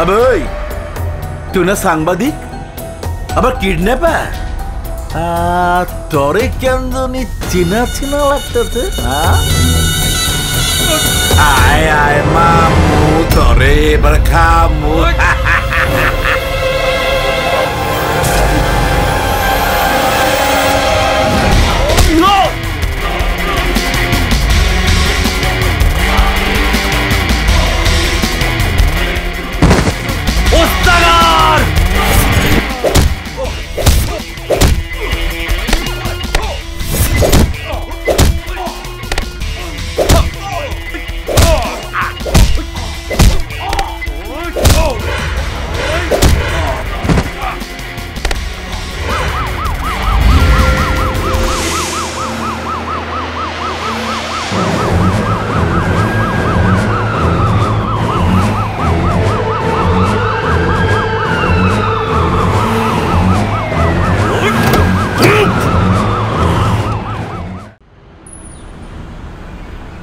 আবে ওই তুই না সাংবাদিক আবার কিডন্যাপার তোরে কেন জানি চিনা চিনা লাগতেছে আয় আয় মামু তোরে এবার খামু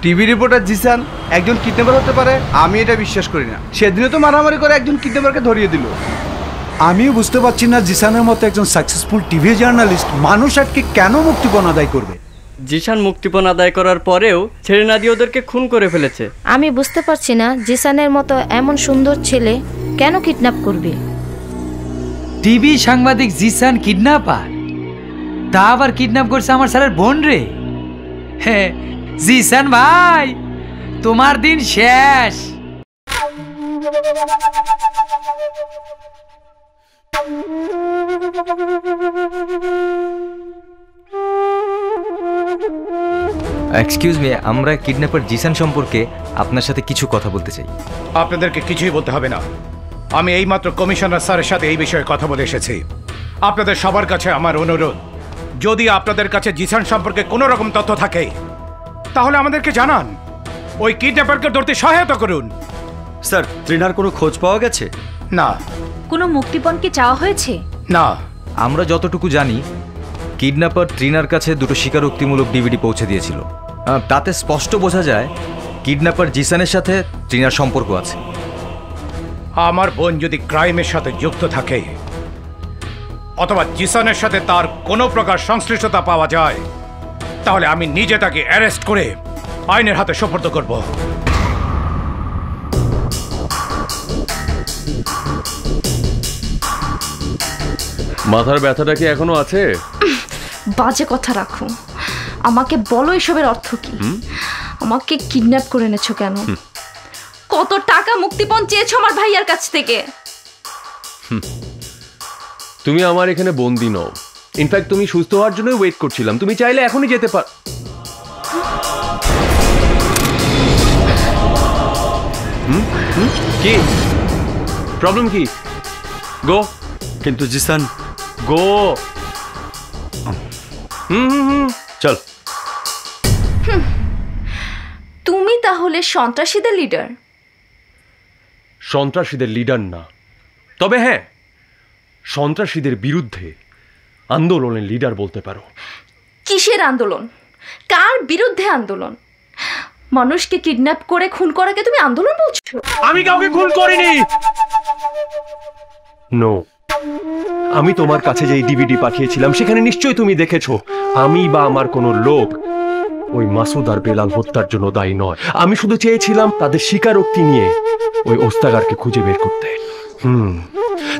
টিভি রিপোর্টার জিসান একজন কিডন্যাপার হতে পারে আমি এটা বিশ্বাস করি না। সেদিনও তো মারামারি করে একজন কিডন্যাপারকে ধরিয়ে দিল। আমিও বুঝতে পারছি না জিসানের মতো একজন সাকসেসফুল টিভি জার্নালিস্ট মানুষ আটকে কেন মুক্তিপণ আদায় করবে। জিসান মুক্তিপণ আদায় করার পরেও ছেড়ে না দিয়ে ওদেরকে খুন করে ফেলেছে। আমি বুঝতে পারছি না জিসানের মতো এমন সুন্দর ছেলে কেন কিডন্যাপ করবে। টিভি সাংবাদিক জিসান কিডন্যাপার, তা আবার কিডন্যাপ করছে আমার স্যারের বোন রে। হ্যাঁ জিসান ভাই তোমার দিন শেষ। এক্সকিউজ মি, আমরা কিডন্যাপার জিসান সম্পর্কে আপনার সাথে কিছু কথা বলতে চাই। আপনাদেরকে কিছুই বলতে হবে না, আমি এইমাত্র কমিশনার স্যারের সাথে এই বিষয়ে কথা বলে এসেছি। আপনাদের সবার কাছে আমার অনুরোধ, যদি আপনাদের কাছে জিসান সম্পর্কে কোনো রকম তথ্য থাকে তাহলে আমাদেরকে জানান, ওই কিডন্যাপারকে ধরতে সহায়তা করুন। স্যার, ট্রিনার কোনো খোঁজ পাওয়া গেছে? না। কোনো মুক্তিপণ কি চাওয়া হয়েছে? না। আমরা যতটুকু জানি কিডন্যাপার ট্রিনার কাছে দুটো স্বীকারোক্তিমূলক ডিভিডি পৌঁছে দিয়েছিল। তাতে স্পষ্ট বোঝা যায় কিডন্যাপার জিসানের সাথে ট্রিনার সম্পর্ক আছে। আমার বোন যদি ক্রাইমের সাথে যুক্ত থাকে অথবা জিসানের সাথে তার কোনো প্রকার সংশ্লিষ্টতা পাওয়া যায় তাহলে আমি নিজে তাকে অ্যারেস্ট করে আইনের হাতে সোপর্দ করব। মাথার ব্যথাটা কি এখনো আছে? বাজে কথা রাখো, আমাকে বলো এসবের অর্থ কি? আমাকে কিডন্যাপ করে এনেছো কেন? কত টাকা মুক্তিপণ চেয়েছো আমার ভাইয়ার কাছ থেকে? তুমি আমার এখানে বন্দি নও, ইনফ্যাক্ট তুমি সুস্থ হওয়ার জন্য ওয়েট করছিলাম। তুমি চাইলে এখনই যেতে পার। কি প্রবলেম? কি গো? কিন্তু জিসান গো। চল। তুমি তাহলে সন্ত্রাসীদের লিডার? সন্ত্রাসীদের লিডার না, তবে হ্যাঁ সন্ত্রাসীদের বিরুদ্ধে আন্দোলনের লিডার বলতে পারো। কিসের আন্দোলন? কার বিরুদ্ধে আন্দোলন? মানুষকে কিডন্যাপ করে খুন করাকে তুমি আন্দোলন বলছো? আমি কাউকে খুন করিনি। নো, আমি তোমার কাছে যে ডিভিডি পাঠিয়েছিলাম সেখানে নিশ্চয়ই তুমি দেখেছো আমি বা আমার কোনো লোক ওই মাসুদ আর বেলাল হত্যার জন্য দায়ী নয়। আমি শুধু চেয়েছিলাম তাদের স্বীকারোক্তি নিয়ে ওই ওস্তাগারকে খুঁজে বের করতে।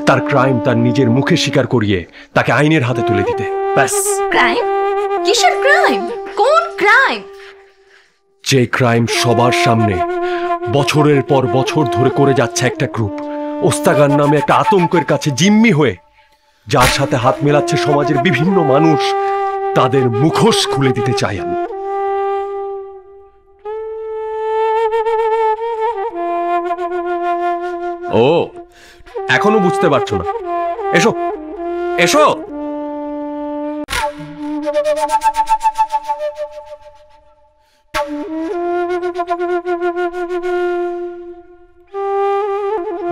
তার ক্রাইম তার নিজের মুখে স্বীকার করিয়ে তাকে আইনের হাতে তুলে দিতে। ব্যাস। ক্রাইম? কিসের ক্রাইম? কোন ক্রাইম? যে ক্রাইম সবার সামনে বছরের পর বছর ধরে করে যাচ্ছে একটা গ্রুপ, ওস্তাগার নামে একটা আতঙ্কের কাছে জিম্মি হয়ে, যার সাথে হাত মেলাচ্ছে সমাজের বিভিন্ন মানুষ, তাদের মুখোশ খুলে দিতে চাই আমি। ও, এখনো বুঝতে পারছো না? এসো এসো।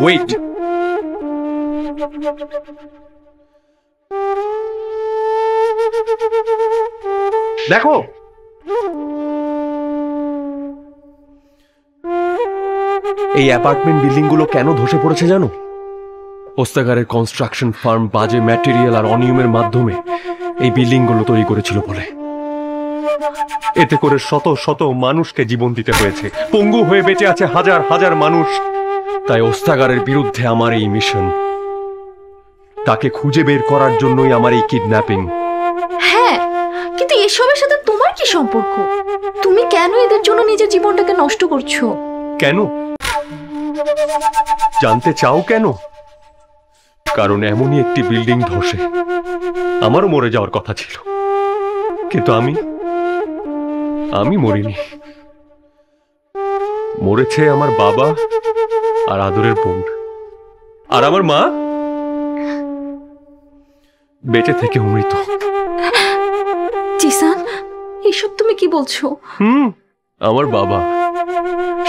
ওয়েট, দেখো এই অ্যাপার্টমেন্ট বিল্ডিং গুলো কেন ধসে পড়েছে জানো? ওস্তাগারের কনস্ট্রাকশন ফার্ম বাজে ম্যাটেরিয়াল আর অনিয়মের মাধ্যমে এই বিল্ডিং গুলো তৈরি করেছিল বলে। এতে করে শত শত মানুষকে জীবন দিতে হয়েছে, পঙ্গু হয়ে বেঁচে আছে হাজার হাজার মানুষ। তাই ওস্তাগারের বিরুদ্ধে আমার এই মিশন, তাকে খুঁজে বের করার জন্যই আমার এই কিডন্যাপিং। হ্যাঁ, কিন্তু এসবের সাথে তোমার কি সম্পর্ক? তুমি কেন এদের জন্য নিজের জীবনটাকে নষ্ট করছো? কেন জানতে চাও? কেন? কারণ এমনই একটি বিল্ডিং ধসে আমারও মরে যাওয়ার কথা ছিল, কিন্তু আমি মরিনি। মরেছে আমার বাবা আর আদরের বোন, আর আমার মা বেঁচে থেকে মৃত। জিসান, এসব তুমি কি বলছো? আমার বাবা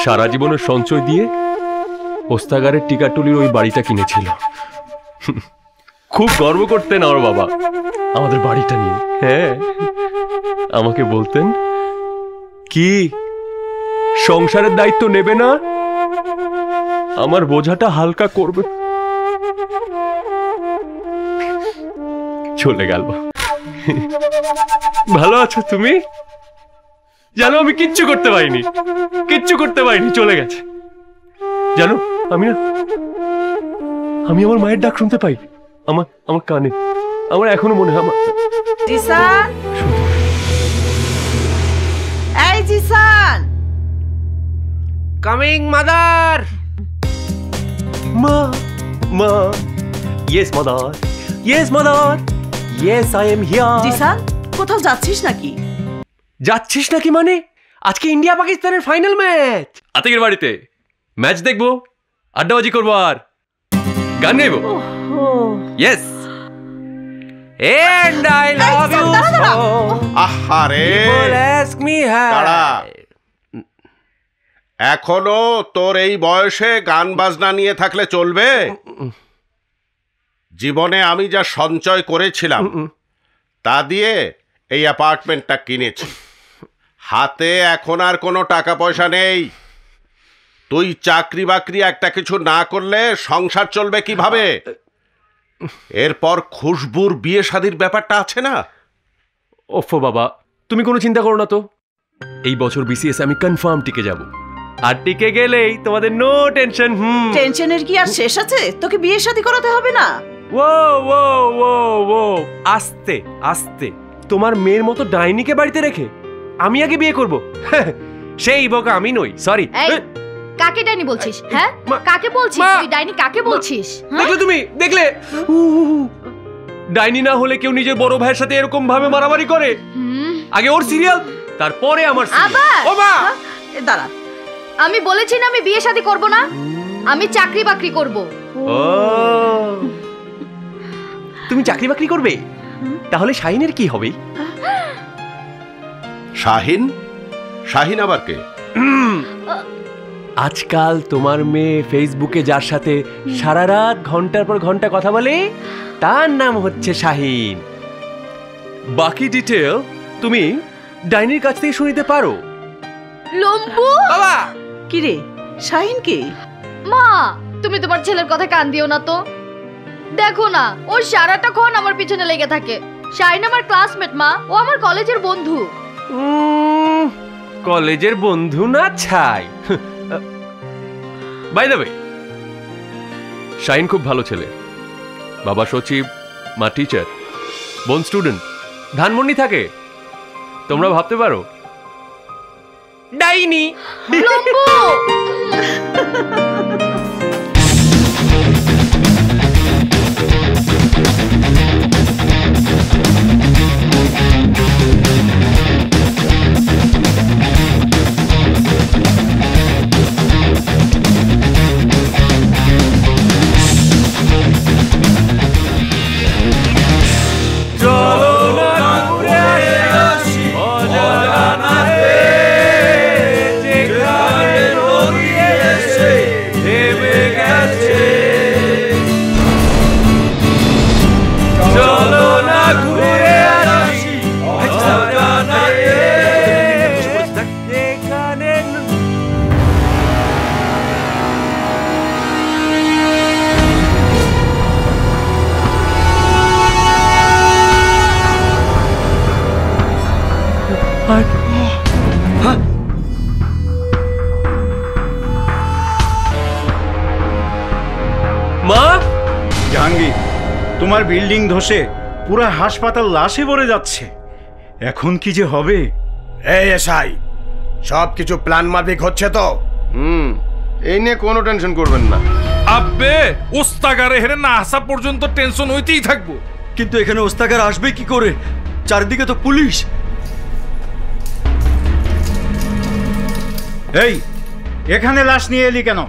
সারা জীবনের সঞ্চয় দিয়ে ওস্তাগারের টিকাটুলির ওই বাড়িটা কিনেছিল। খুব গর্ব করতেন আমার বাবা আমাদের বাড়িটা নিয়ে। হ্যাঁ, আমাকে বলতেন, কি সংসারের দায়িত্ব নেবে না, আমার বোঝাটা হালকা করবে। চলে গেল। ভালো আছো তুমি? জানো আমি কিচ্ছু করতে পারিনি, চলে গেছে। জানো আমি আমার মায়ের ডাক শুনতে পাই আমার কানে। আমার এখনো মনে হয় জিসান, এই জিসান, কামিং মাদার। মা, yes mother, yes I am here. Zeeshan, কোথাও যাচ্ছিস নাকি? যাচ্ছিস নাকি মানে? আজকে ইন্ডিয়া পাকিস্তানের ফাইনাল ম্যাচ। আতিকের বাড়িতে ম্যাচ দেখবো, আড্ডাবাজি করবো আর গান গাইবো। Yes, and I love you so. আহারে, People ask me how. এখনো তোর এই বয়সে গান বাজনা নিয়ে থাকলে চলবে? জীবনে আমি যা সঞ্চয় করেছিলাম তা দিয়ে এই অ্যাপার্টমেন্টটা কিনেছি। হাতে এখন আর কোনো টাকা পয়সা নেই। তুই চাকরি বাকরি একটা কিছু না করলে সংসার চলবে কিভাবে? এরপর খুশবুর বিয়ে শাদির ব্যাপারটা আছে না? ওফো বাবা, তুমি কোনো চিন্তা করো না তো। এই বছর বিসিএস আমি কনফার্ম টিকে যাব, আর টিকে গেলেই তোমাদের নো টেনশন। টেনশনের কি আর শেষ আছে? তোকে বিয়ে শাদী করাতে হবে না। ও আস্তে আস্তে, তোমার মেয়ের মতো ডাইনিকে বাড়িতে রেখে আমি আগে বিয়ে করব? সেই বোকা আমি নই, সরি। কাকে ডাইনি বলছিস? হ্যাঁ, কাকে বলছিস তুই? ডাইনি কাকে বলছিস? দেখলে তুমি, দেখলে? ডাইনি না হলে কেউ নিজের বড় ভাইয়ের সাথে এরকম ভাবে মারামারি করে? আগে ওর সিরিয়াল, তারপরে আমার সিরিয়াল। ও মা, দাঁড়া, আমি বলেছি না আমি বিয়ে শাদী করব না, আমি চাকরি বাকরি করব। ও, তুমি চাকরি বাকরি করবে? তাহলে শাহিনের কি হবে? শাহিন আবার কে? আজকাল তোমার মেয়ে ফেসবুকে যার সাথে সারা রাত ঘন্টার পর ঘন্টা কথা বলে, তার নাম হচ্ছে শাহিন। বাকি ডিটেল তুমি ডাইনির কাছ থেকে শুনিতে পারো। লম্বু বাবা, কি রে, শাহিন কে? মা, তুমি তোমার ছেলের কথা কান দিও না তো। দেখো না, ও সারাটাক্ষণ আমার পিছনে লেগে থাকে। শাহিন আমার ক্লাসমেট মা, ও আমার কলেজের বন্ধু। কলেজের বন্ধু না ছাই। বাই দ্য ওয়ে, শাহিন খুব ভালো ছেলে। বাবা সচিব, মা টিচার, বোন স্টুডেন্ট, ধানমন্ডি থাকে। তোমরা ভাবতে পারো ডাইনি। তোমার বিল্ডিং ধসে পুরো হাসপাতাল লাশে ভরে যাচ্ছে। এখন কি যে হবে? এই এসআই, সব কিছু প্ল্যান মাফিক হচ্ছে তো? এই নিয়ে কোনো টেনশন করবেন না। আব্বে ওস্তাগারে হেরে না আসা পর্যন্ত টেনশন হইতেই থাকবো। কিন্তু এখানে ওস্তাগার আসবে কি করে? চারিদিকে তো পুলিশ। এই এখানে লাশ নিয়ে এলি কেন?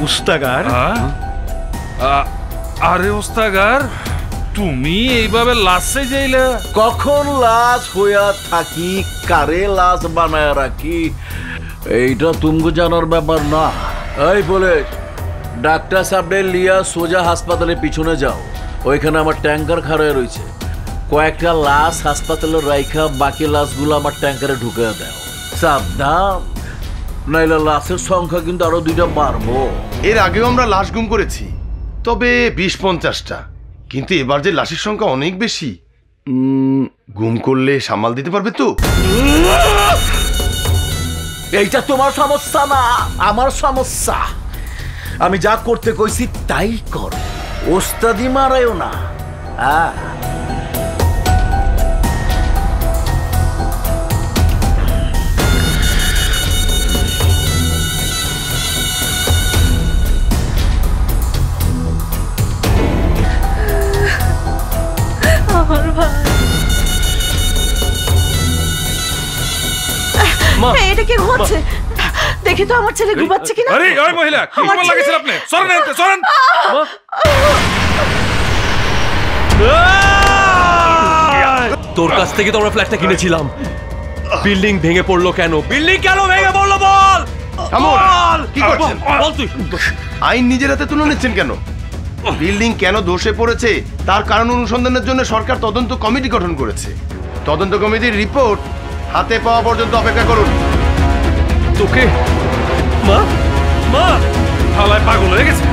ওস্তাগার? আরে ওস্তাগার, তুমি এইভাবে লাশে যাইলা? কখন লাশ হইয়া থাকি, কারে লাশ বানায় রাখি, এইটা তুমগো জানার ব্যাপার না। এই বলে ডাক্তার সাহেব লিয়া সোজা হাসপাতালের পিছনে যাও। ওইখানে আমার ট্যাঙ্কার খাড়ায় রয়েছে। কয়েকটা লাশ হাসপাতালে রাইখা বাকি লাশগুলো আমার ট্যাঙ্কারে ঢুকে দাও। সাবধান, নাইলে লাশের সংখ্যা কিন্তু আরো 2টা বাড়বো। এর আগেও আমরা লাশ গুম করেছি, তবে 20-50টা, কিন্তু এবার যে লাশের সংখ্যা অনেক বেশি। গুম করলে সামাল দিতে পারবে তো? এইটা তোমার সমস্যা না, আমার সমস্যা। আমি যা করতে কইছি তাই কর, ওস্তাদি মারায়ও না। আমার ভাই, এটা কি হচ্ছে? দেখি তো আমার ছেলে ঘুমাচ্ছে কিনা। আরে ওই মহিলা, কি মন লাগেছিল আপনি? সরেন এতে, সরেন। তোর কাছ থেকে তো আমরা ফ্ল্যাটটা কিনেছিলাম। বিল্ডিং ভেঙে পড়লো কেন? বিল্ডিং কেন ভেঙে পড়লো বল। কি করছেন? আইন নিজের হাতে তুলে নিচ্ছেন কেন? বিল্ডিং কেন ধসে পড়েছে তার কারণ অনুসন্ধানের জন্য সরকার তদন্ত কমিটি গঠন করেছে। তদন্ত কমিটির রিপোর্ট হাতে পাওয়া পর্যন্ত অপেক্ষা করুন। তোকে মা মা হালায় পাগল হয়ে গেছে।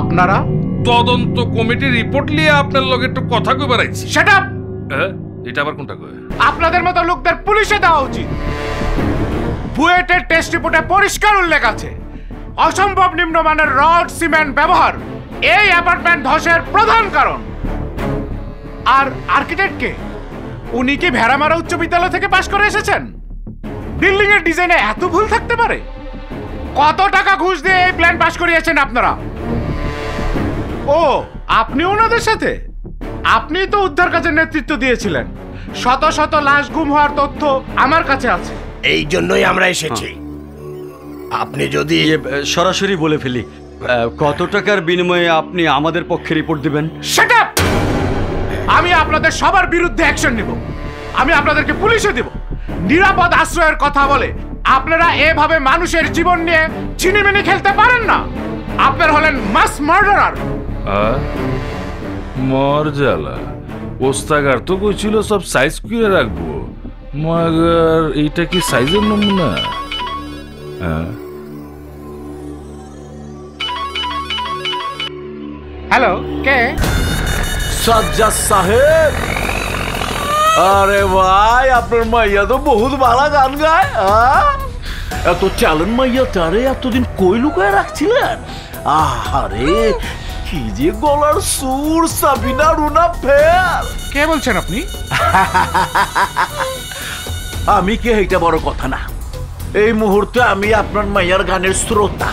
আপনারা তদন্ত কমিটির রিপোর্ট নিয়ে আপনার লগে একটু কথা কই বেড়াইছি। Shut up! এটা আবার কোনটা কই? আপনাদের মতো লোকদের পুলিশে দেওয়া উচিত। বুয়েটের টেস্ট রিপোর্টে পরিষ্কার উল্লেখ আছে অসম্ভব নিম্নমানের রড সিমেন্ট ব্যবহার এই অ্যাপার্টমেন্ট ধসের প্রধান কারণ। আর আর্কিটেক্ট কে? উনি কি ভেড়ামারা উচ্চ বিদ্যালয় থেকে পাশ করে এসেছেন? বিল্ডিং এর ডিজাইনে এত ভুল থাকতে পারে? কত টাকা ঘুষ দিয়ে এই প্ল্যান পাশ করিয়েছেন আপনারা? ও, আপনি ওনাদের সাথে? আপনি তো উদ্ধার কাজের নেতৃত্ব দিয়েছিলেন। শত শত লাশ গুম হওয়ার তথ্য আমার কাছে আছে। এই জন্যই আমরা এসেছি। আপনি যদি সরাসরি বলে ফেলি, কত টাকার বিনিময়ে আপনি আমাদের পক্ষে রিপোর্ট দিবেন? Shut up! আমি আপনাদের সবার বিরুদ্ধে অ্যাকশন নিব। আমি আপনাদেরকে পুলিশে দেব। নিরাপদ আশ্রয়ের কথা বলে আপনারা এভাবে মানুষের জীবন নিয়ে ছিনিমিনি খেলতে পারেন না। আপনারা হলেন মাস মার্ডারার। মরজালা, ওস্তাগার তো কইছিল সব সাইজ করে রাখবো, মগর এইটা কি সাইজের নমুনা? হ্যালো, কে? সাজ্জাদ সাহেব। আরে ভাই, আপনার মাইয়া তো বহুত ভালো গান গায়। এত ট্যালেন্ট মাইয়া তারে এতদিন কই লুকায় রাখছিলেন? আহারে, কি যে গলার সুর! সাবিনা রুনা ফেল। কে বলছেন আপনি? আমি কে, এটা বড় কথা না। এই মুহূর্তে আমি আপনার মাইয়ার গানের শ্রোতা।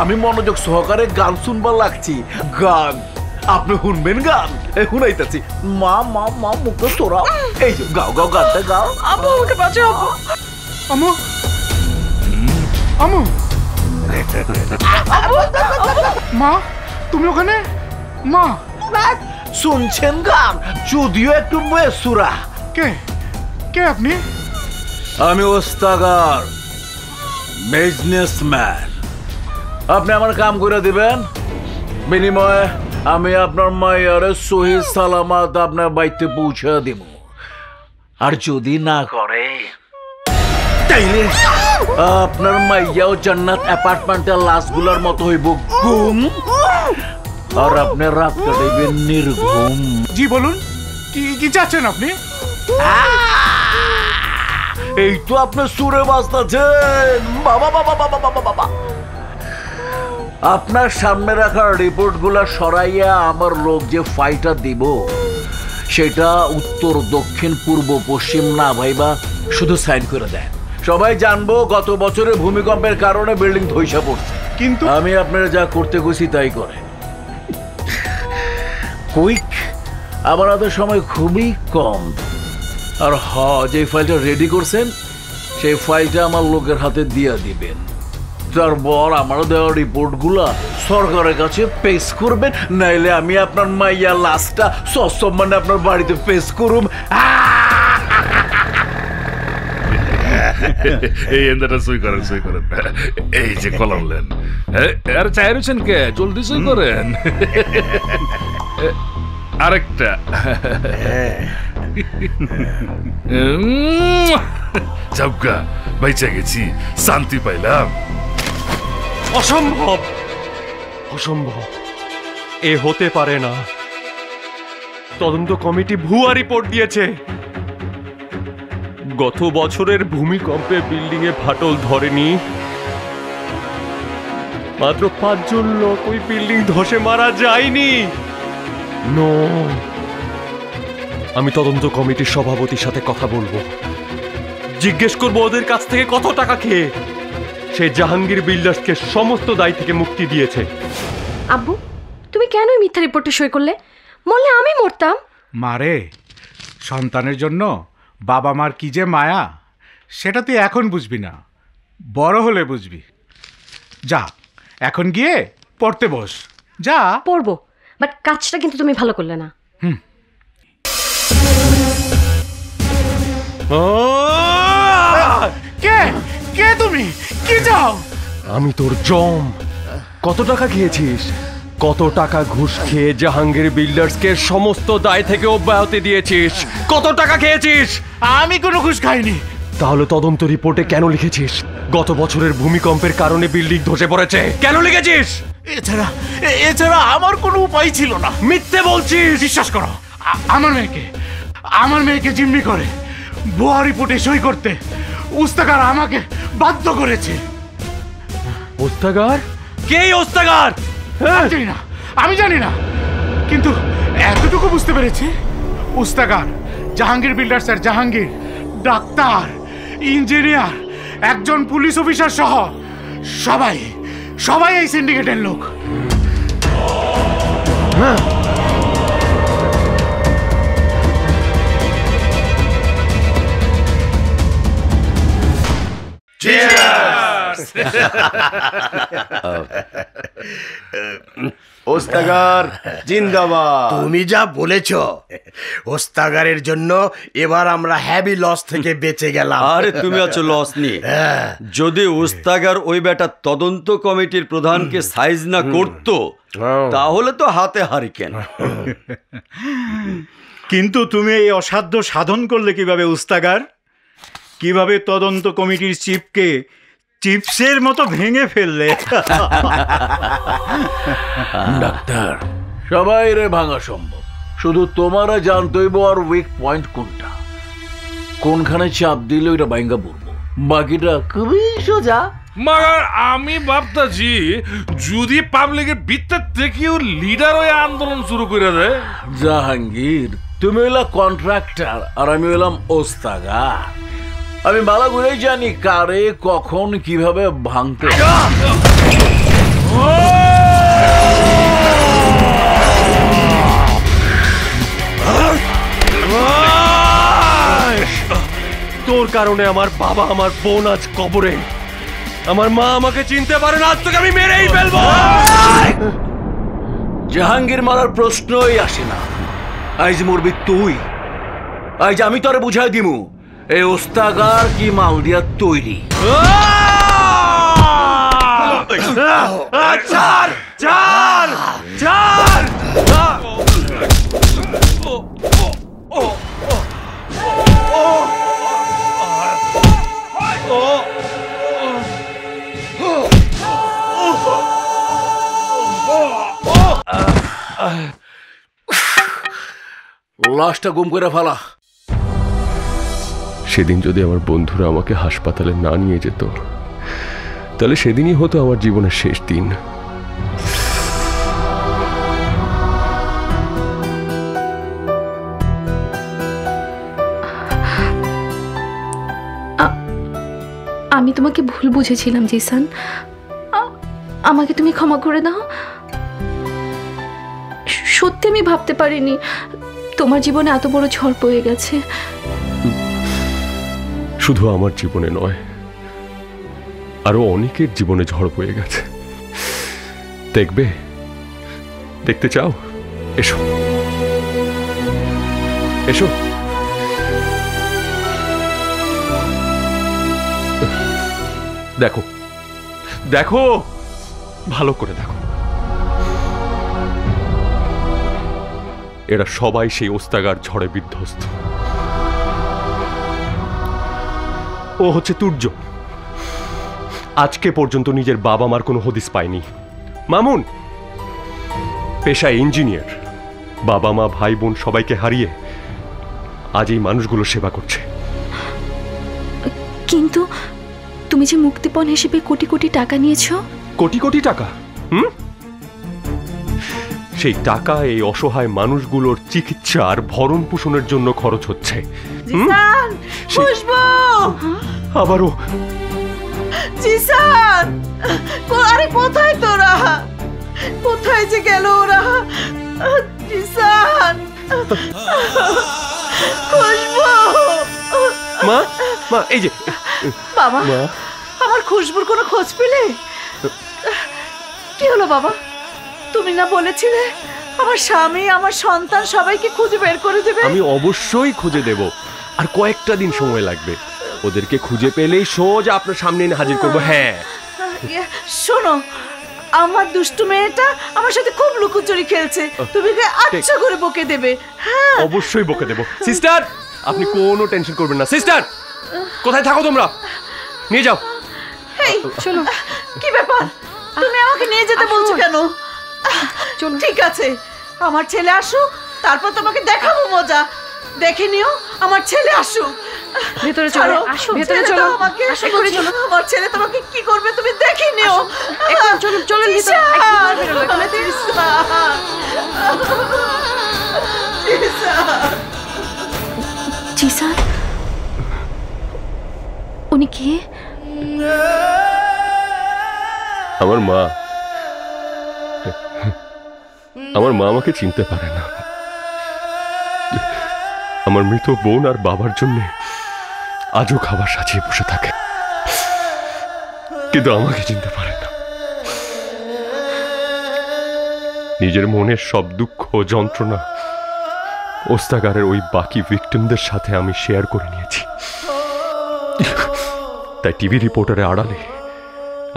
আমি মনোযোগ সহকারে গান শুনবার লাগছি। গান আপনি শুনবেন? গান শুনাইতেছি। মা মা মা মুখে তোরা, এই যে গাও গাও, গানটা গাও। আম্মু আমাকে বাঁচাও। আম্মু, আম্মু, মা তুমি ওখানে? মা শুনছেন গান, যদিও একটু বেসুরা। কে কে আপনি? আমি ওস্তাগার, বিজনেসম্যান। আপনি আমার কাম করে দিবেন, বিনিময়ে আমি আপনার মায়ের সহি সালামত আপনার বাড়িতে পৌঁছে দিব। আর যদি না করে তাইলে আপনার মাইয়াও জান্নাত অ্যাপার্টমেন্টের লাশগুলোর মতো হইব ঘুম, আর আপনি রাত কাটাইবেন নির্ঘুম। জি বলুন, কি কি চাচ্ছেন আপনি? এই তো আপনি সুরে বাজতেছেন বাবা বাবা বাবা বাবা বাবা। আপনার সামনে রাখা রিপোর্টগুলো সরাইয়া আমার লোক যে ফাইটা দিব সেটা উত্তর দক্ষিণ পূর্ব পশ্চিম না ভাইবা শুধু সাইন করে দেন। সবাই জানবো গত বছরের ভূমিকম্পের কারণে বিল্ডিং ধসে পড়ছে, কিন্তু আমি আপনারা যা করতে গেছি তাই করে কুইক। আমার হাতে সময় খুবই কম, আর যে ফাইলটা রেডি করছেন সেই ফাইলটা আমার লোকের হাতে দিয়ে দিবেন। তারপর আমার দেওয়া রিপোর্টগুলা সরকারের কাছে পেশ করবেন, নাইলে আমি আপনার মাইয়া লাশটা সসম্মানে আপনার বাড়িতে পেশ করুম। এই এন্দাটা সই করেন, সই করেন। এই যে কলম লেন। আর চাই রয়েছেন কে? জলদি সই করেন। আরেকটা। যাবগা, বাইচা গেছি, শান্তি পাইলাম। অসম্ভব, অসম্ভব, এ হতে পারে না। তদন্ত কমিটি ভুয়া রিপোর্ট দিয়েছে। গত বছরের ভূমিকম্পে বিল্ডিং এ ফাটল ধরেনি, মাত্র 5 জন লোক ওই বিল্ডিং ধসে মারা যায়নি। নো, আমি তদন্ত কমিটির সভাপতির সাথে কথা বলবো, জিজ্ঞেস করবো ওদের কাছ থেকে কত টাকা খেয়ে সে জাহাঙ্গীর বিল্ডার্সকে সমস্ত দায় থেকে মুক্তি দিয়েছে। আব্বু, তুমি কেন মিথ্যা রিপোর্টে সই করলে? মরলে আমি মরতাম। মারে, সন্তানের জন্য বাবা মার কি যে মায়া, সেটা তুই এখন বুঝবি না, বড় হলে বুঝবি। যা এখন গিয়ে পড়তে বস। যা। পড়বো, বাট কাজটা কিন্তু তুমি ভালো করলে না। কে কে তুমি? কি চাও? আমি তোর জম। কত টাকা খেয়েছিস? কত টাকা ঘুষ খেয়ে জাহাঙ্গীর বিল্ডার্সকে সমস্ত দায় থেকে অব্যাহতি দিয়েছিস? কত টাকা খেয়েছিস? আমি কোনো ঘুষ খাইনি। তাহলে তদন্ত রিপোর্টে কেন লিখেছিস গত বছরের ভূমিকম্পের কারণে বিল্ডিং ধসে পড়েছে? কেন লিখেছিস? এছাড়া আমার কোনো উপায় ছিল না। মিথ্যে বলছিস। বিশ্বাস করো, আমার মেয়েকে জিম্মি করে ভুয়া রিপোর্টে সই করতে উস্তাকার আমাকে বাধ্য করেছে। ওস্তাগার? কে ওস্তাগার? আমি জানি না, কিন্তু এতটুকু বুঝতে পেরেছি উস্তাগার জাহাঙ্গীর বিল্ডার্সের জাহাঙ্গীর, ডাক্তার, ইঞ্জিনিয়ার, একজন পুলিশ অফিসার সহ সবাই এই সিন্ডিকেটের লোক। ওস্তাগার জিন্দাবাদ। তুমি যা বলেছ, ওস্তাগারের জন্য এবার আমরা হ্যাভি লস থেকে বেঁচে গেলাম। আরে তুমি আছো লস নিয়ে। যদি ওস্তাগার ওই বেটা তদন্ত কমিটির প্রধানকে সাইজ না করতো তাহলে তো হাতে হারিকেন। কিন্তু তুমি এই অসাধ্য সাধন করলে কিভাবে ওস্তাগার? কিভাবে তদন্ত কমিটির চিফকে চিপসের মতো ভেঙে ফেললে? ডাক্তার, সবাই রে ভাঙা সম্ভব, শুধু তোমারা জানতেইব আর উইক পয়েন্ট কোনটা, কোনখানে চাপ দিলে ওইটা ভাঙ্গা পড়বো, বাকিটা খুবই সোজা। মাগার আমি ভাবতাছি যদি পাবলিকের ভিতর থেকেও লিডার হয়ে আন্দোলন শুরু করে দেয়। জাহাঙ্গীর, তুমি হইলা কন্ট্রাক্টর আর আমি হইলাম ওস্তাগার। আমি ভালো করেই জানি কারে কখন কিভাবে ভাঙতে। তোর কারণে আমার বাবা, আমার বোন আজ কবরে, আমার মা আমাকে চিনতে পারে না, আজ তোকে আমি মেরেই ফেলবো। জাহাঙ্গীর মারার প্রশ্নই আসে না, আজ মরবি তুই। আজ আমি তোরে বুঝাই দিমু এই ওস্তাগার কি মাল দিয়া তৈরি। চার চার চার ও লাশটা গুম করে ফেলা। সেদিন যদি আমার বন্ধুরা আমাকে হাসপাতালে না নিয়ে যেত, তাহলে সেদিনই হতো আমার জীবনের শেষ দিন। আমি তোমাকে ভুল বুঝেছিলাম জিসান, আমাকে তুমি ক্ষমা করে দাও। সত্যি আমি ভাবতে পারিনি তোমার জীবনে এত বড় ঝড় বয়ে গেছে। শুধু আমার জীবনে নয়, আরো অনেকের জীবনে ঝড় বয়ে গেছে। দেখবে? দেখতে চাও? এসো এসো। দেখো দেখো, ভালো করে দেখো। এরা সবাই সেই ওস্তাগার ঝড়ে বিধ্বস্ত। ও হচ্ছে তুর্য, আজকে পর্যন্ত নিজের বাবা মার কোনো হদিস পায়নি। মামুন পেশায় ইঞ্জিনিয়ার, বাবা মা ভাই বোন সবাইকে হারিয়ে আজ এই মানুষগুলো সেবা করছে। কিন্তু তুমি যে মুক্তিপণ হিসেবে কোটি কোটি টাকা নিয়েছো। কোটি কোটি টাকা? সেই টাকা এই অসহায় মানুষগুলোর চিকিৎসা আর ভরণ পোষণের জন্য খরচ হচ্ছে। আবারও জিসান, আরে কোথায় তোরা? কোথায় যে গেল ওরা? জিসান, খুশবু। মা মা, এই যে বাবা, আমার খুশবুর কোনো খোঁজ পেলে? কি হলো বাবা? তুমি না বলেছিলে আমার স্বামী আমার সন্তান সবাইকে খুঁজে বের করে দেবে? আমি অবশ্যই খুঁজে দেব, আর কয়েকটা দিন সময় লাগবে। ওদেরকে খুঁজে পেলেই সোজা আপনার সামনে এনে হাজির করবো। হ্যাঁ শোনো, আমার দুষ্টু মেয়েটা আমার সাথে খুব লুকোচুরি খেলছে, তুমি আচ্ছা করে বকে দেবে। হ্যাঁ অবশ্যই বকে দেব। সিস্টার, আপনি কোনো টেনশন করবেন না। সিস্টার, কোথায় থাকো তোমরা? নিয়ে যাও। এই শোনো, কি ব্যাপার? তুমি আমাকে নিয়ে যেতে বলছো কেন? ঠিক আছে, আমার ছেলে আসুক, তারপর তোমাকে দেখাবো মজা। দেখে নিও, আমার ছেলে আসুক। ভেতরে চলো, ভেতরে চলো, আমাকে এখনই চলো। আমার ছেলে তোমাকে কি করবে তুমি দেখে নিও। চলুন চলুন ভিতরে। জিসান, উনি কে? আমার মা। আমার মা আমাকে চিনতে পারে না। আমার মৃত বোন আর বাবার জন্য আজও খাবার সাজিয়ে বসে থাকে, কিন্তু আমাকে চিনতে পারে না। নিজের মনের সব দুঃখ যন্ত্রণা ওস্তাগারের ওই বাকি ভিকটিমদের সাথে আমি শেয়ার করে নিয়েছি। তাই টিভি রিপোর্টারে আড়ালে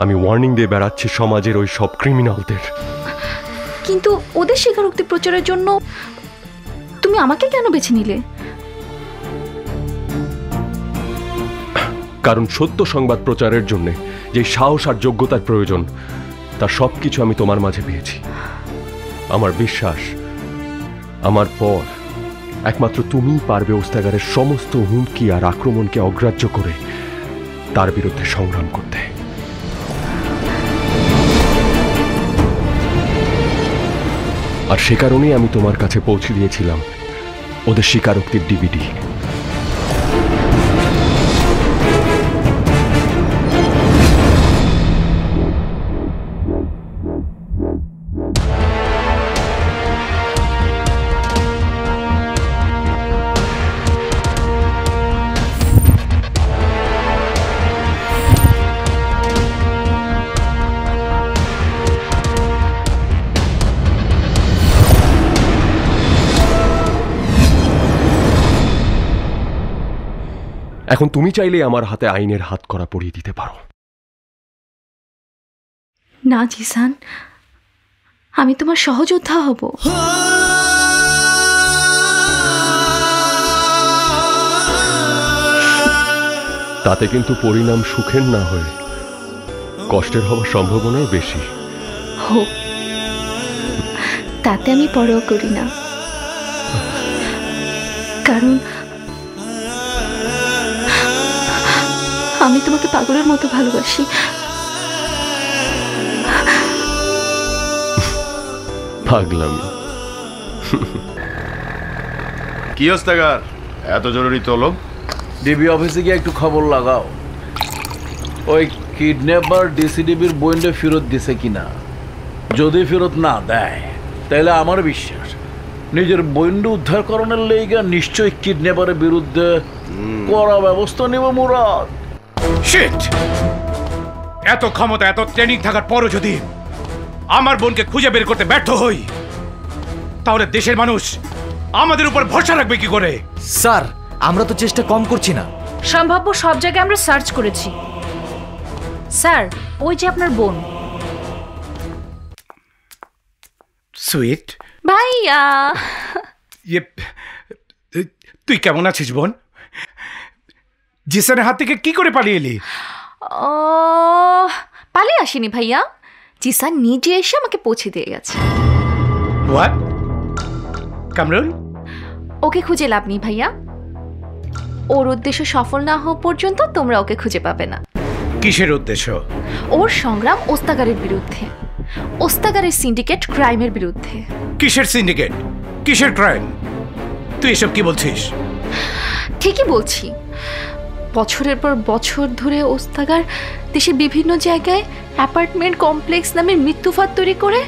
আমি ওয়ার্নিং দিয়ে বেড়াচ্ছি সমাজের ওই সব ক্রিমিনালদের। কিন্তু ওদের স্বীকারোক্তি প্রচারের জন্য তুমি আমাকে কেন বেছে নিলে? কারণ সত্য সংবাদ প্রচারের জন্য যে সাহস আর যোগ্যতার প্রয়োজন, তার সবকিছু আমি তোমার মাঝে পেয়েছি। আমার বিশ্বাস, আমার পর একমাত্র তুমিই পারবে ওস্তাগারের সমস্ত হুমকি আর আক্রমণকে অগ্রাহ্য করে তার বিরুদ্ধে সংগ্রাম করতে। আর সে কারণেই আমি তোমার কাছে পৌঁছে দিয়েছিলাম ওদের স্বীকারোক্তির ডিভিডি। এখন তুমি চাইলে আমার হাতে আইনের হাত করা পরিয়ে দিতে পারো। না জিসান, আমি তোমার সহযোদ্ধা হব। তাতে কিন্তু পরিণাম সুখের না হয়ে কষ্টের হওয়ার সম্ভাবনাই বেশি। হোক, তাতে আমি পরোয়া করি না। কারণ আমি তোমাকে পাগলের মতো ভালোবাসি। পাগলামি। কি ওস্তাগার, এত জরুরি তলব? ডিবি অফিসে গিয়ে একটু খবর লাগাও, ওই কিডন্যাপার ডিসিডিবির বইন্ডে ফেরত দিছে কিনা। যদি ফেরত না দেয় তাহলে আমার বিশ্বাস নিজের বইন্ড উদ্ধার করানোর লেগে নিশ্চয়ই কিডন্যাপারের বিরুদ্ধে কড়া ব্যবস্থা নেব মুরাদ। শিট! এত ক্ষমতা, এত ট্রেনিং থাকার পরও যদি আমার বোনকে খুঁজে বের করতে ব্যর্থ হই, তাহলে দেশের মানুষ আমাদের উপর ভরসা রাখবে কি করে? স্যার, আমরা তো চেষ্টা কম করছি না। সম্ভাব্য সব জায়গায় আমরা সার্চ করেছি স্যার। ওই যে আপনার বোন। সুইট ভাইয়া, তুই কেমন আছিস বোন? জিসানের হাত থেকে কি করে পালিয়ে এলি? পালিয়ে আসিনি ভাইয়া, জিসান নিজে এসে আমাকে পৌঁছে দিয়ে গেছে। হোয়াট? কামরুল? ওকে খুঁজে লাভ নেই ভাইয়া, ওর উদ্দেশ্য সফল না হওয়া পর্যন্ত তোমরা ওকে খুঁজে পাবে না। কিসের উদ্দেশ্য? ওর সংগ্রাম ওস্তাগারের বিরুদ্ধে, ওস্তাগারের সিন্ডিকেট ক্রাইমের বিরুদ্ধে। কিসের সিন্ডিকেট? কিসের ক্রাইম? তুই এসব কি বলছিস? ঠিকই বলছি, বছরের পর বছর ধরে ওস্তাগার দেশের বিভিন্ন জায়গায় অ্যাপার্টমেন্ট কমপ্লেক্স নামের মৃত্যুফাত তৈরি করে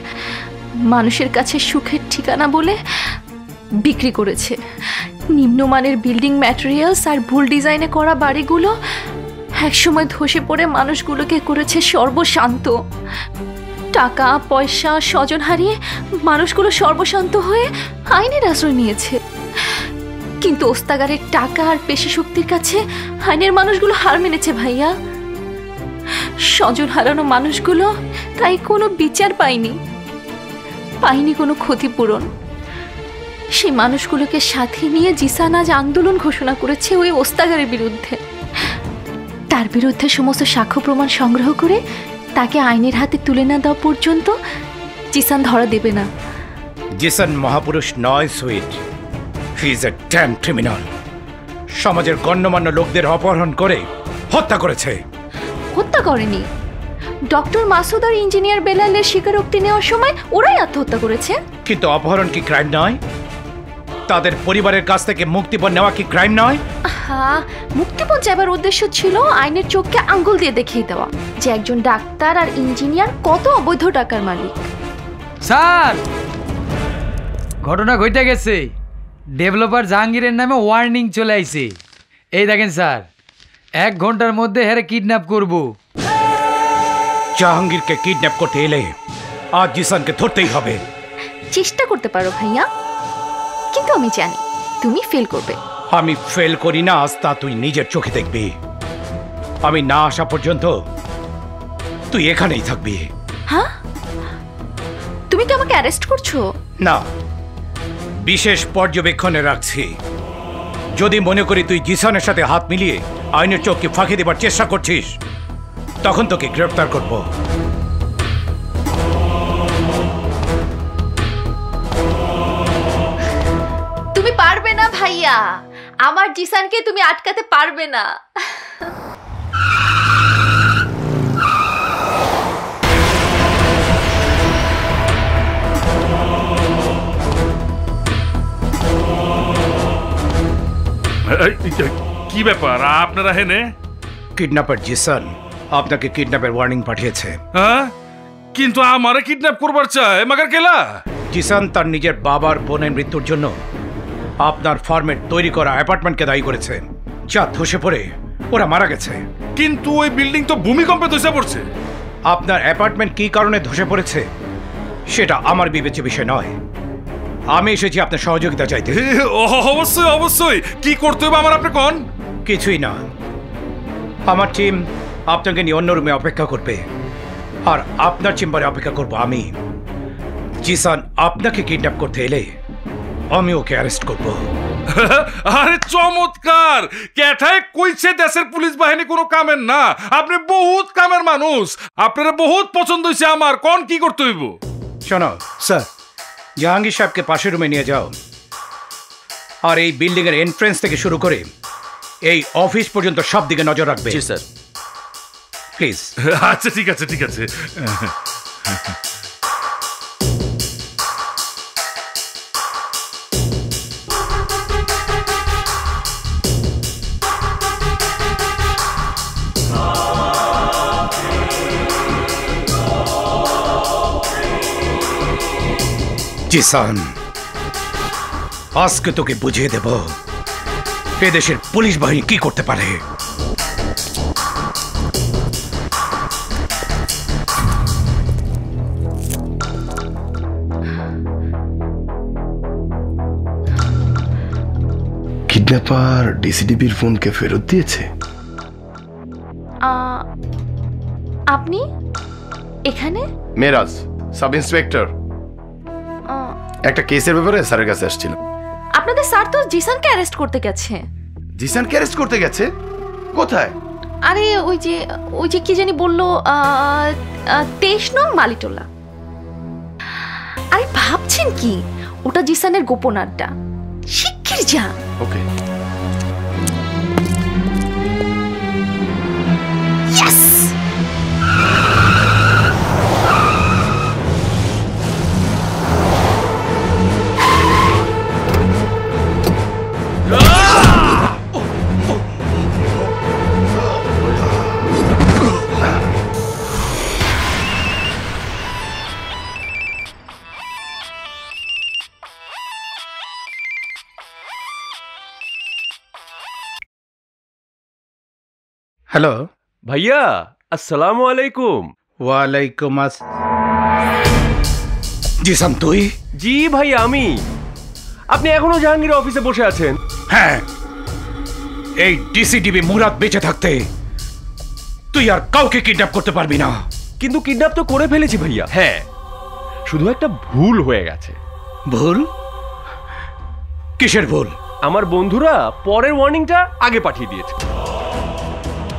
মানুষের কাছে সুখের ঠিকানা বলে বিক্রি করেছে। নিম্নমানের বিল্ডিং ম্যাটেরিয়ালস আর ভুল ডিজাইনে করা বাড়িগুলো একসময় ধসে পড়ে মানুষগুলোকে করেছে সর্বশান্ত। টাকা পয়সা স্বজন হারিয়ে মানুষগুলো সর্বশান্ত হয়ে আইনের আশ্রয় নিয়েছে। কিন্তু ওস্তাগারের টাকা আর পেশি শক্তির কাছে আইনের মানুষগুলো হার মেনেছে ভাইয়া। স্বজন হারানো মানুষগুলো তাই কোনো বিচার পায়নি কোনো ক্ষতিপূরণ। সেই মানুষগুলোকে সাথে নিয়ে জিসান আজ আন্দোলন ঘোষণা করেছে ওই ওস্তাগারের বিরুদ্ধে। তার বিরুদ্ধে সমস্ত সাক্ষ্য প্রমাণ সংগ্রহ করে তাকে আইনের হাতে তুলে না দেওয়া পর্যন্ত জিসান ধরা দেবে না। জিসান মহাপুরুষ নয় sweet, he is a damn criminal. সমাজের গণ্যমান্য লোকদের অপহরণ করে হত্যা করেছে। হত্যা করেনি, ডক্টর মাসুদ আর ইঞ্জিনিয়ার বেলালের স্বীকারোক্তি নেওয়ার সময় ওরাই আত্মহত্যা করেছে। কিন্তু অপহরণ কি ক্রাইম নয়? তাদের পরিবারের কাছ থেকে মুক্তিপণ নেওয়া কি ক্রাইম নয়? হ্যাঁ, মুক্তিপণ চাইবার উদ্দেশ্য ছিল আইনের চোখকে আঙ্গুল দিয়ে দেখিয়ে দেওয়া যে একজন ডাক্তার আর ইঞ্জিনিয়ার কত অবৈধ টাকার মালিক। স্যার, ঘটনা ঘটে গেছে, ডেভেলপার জাহাঙ্গীরের নামে ওয়ার্নিং চলে আইছে। এই দেখেন স্যার, 1 ঘন্টার মধ্যে হেরে কিডন্যাপ করব। জাহাঙ্গীরকে কিডন্যাপ করতে এলে আজ জিসানকে ধরতেই হবে। চেষ্টা করতে পারো ভাইয়া, কিন্তু আমি জানি তুমি ফেল করবে। আমি ফেল করি না আজ তা তুই নিজের চোখে দেখবি। আমি না আসা পর্যন্ত তুই এখানেই থাকবি। হ্যাঁ, তুমি কি আমাকে অ্যারেস্ট করছো? না, বিশেষ পর্যবেক্ষণে রাখছি। যদি মনে করি তুই জিসানের সাথে হাত মিলিয়ে আইনের চোখকে ফাঁকি দেবার চেষ্টা করছিস, তখন তোকে গ্রেফতার করব। তুমি পারবে না ভাইয়া, আমার জিসানকে তুমি আটকাতে পারবে না। কি ব্যাপার আপনারা হেনে? কিডন্যাপার জিসান আপনাকে কিডন্যাপের ওয়ার্নিং পাঠিয়েছে। হ্যাঁ, কিন্তু আমারে কিডন্যাপ করবার চায় মাগার কেলা? জিসান তার নিজের বাবার বোনের মৃত্যুর জন্য আপনার ফার্মের তৈরি করা অ্যাপার্টমেন্টকে দায়ী করেছে, যা ধসে পড়ে ওরা মারা গেছে। কিন্তু ওই বিল্ডিং তো ভূমিকম্পে ধসে পড়ছে। আপনার অ্যাপার্টমেন্ট কি কারণে ধসে পড়েছে সেটা আমার বিবেচ্য বিষয় নয়। আমি এসেছি আপনার সহযোগিতা চাইতে। অবশ্যই অবশ্যই, কি করতে হবে আমার আপনি কোন? কিছুই না, আমার টিম আপনাকে নিয়ে অন্য রুমে অপেক্ষা করবে, আর আপনার চেম্বারে অপেক্ষা করব আমি। জিসান আপনাকে কিডন্যাপ করতে এলে আমি ওকে অ্যারেস্ট করব। আরে চমৎকার! ক্যাঠায় কইছে দেশের পুলিশ বাহিনী কোনো কামের না, আপনি বহুত কামের মানুষ, আপনারা বহুত পছন্দ হয়েছে আমার। কোন কি করতে হইব? শোনো স্যার, জাহাঙ্গীর সাহেবকে পাশের রুমে নিয়ে যাও আর এই বিল্ডিং এর এন্ট্রেন্স থেকে শুরু করে এই অফিস পর্যন্ত সব দিকে নজর রাখবে। জি স্যার। প্লিজ। আচ্ছা ঠিক আছে ঠিক আছে। জিসান, আজকে তোকে বুঝিয়ে দেব এদেশের পুলিশ বাহিনী কি করতে পারে। কিডন্যাপার ডিসিডিবির ফোনকে ফেরত দিয়েছে। আপনি এখানে? মেরাজ, সাব ইন্সপেক্টর। একটা কেসের ব্যাপারে স্যারের কাছে আসছিল। আপনাদের স্যার তো জিসানকে অ্যারেস্ট করতে গেছে। জিসানকে অ্যারেস্ট করতে গেছে? কোথায়? আরে ওই যে কি জানি বললো 23 নং মালিটোলা। আরে ভাবছেন কি, ওটা জিসানের গোপন আড্ডা। শিগগির যা। ওকে। ইয়েস। হ্যালো ভাইয়া, আসসালামু আলাইকুম। ওয়ালাইকুম জিসান, তুই? জি ভাইয়া, আমি। আপনি এখনো জাহাঙ্গীর অফিসে বসে আছেন? হ্যাঁ, এই ডিসিডিবি মুরাদ বেঁচে থাকতে তুই আর কাউকে কিডন্যাপ করতে পারবি না। কিন্তু কিডন্যাপ তো করে ফেলেছি ভাইয়া। হ্যাঁ, শুধু একটা ভুল হয়ে গেছে। ভুল? কিসের ভুল? আমার বন্ধুরা পরের ওয়ার্নিংটা আগে পাঠিয়ে দিয়েছে।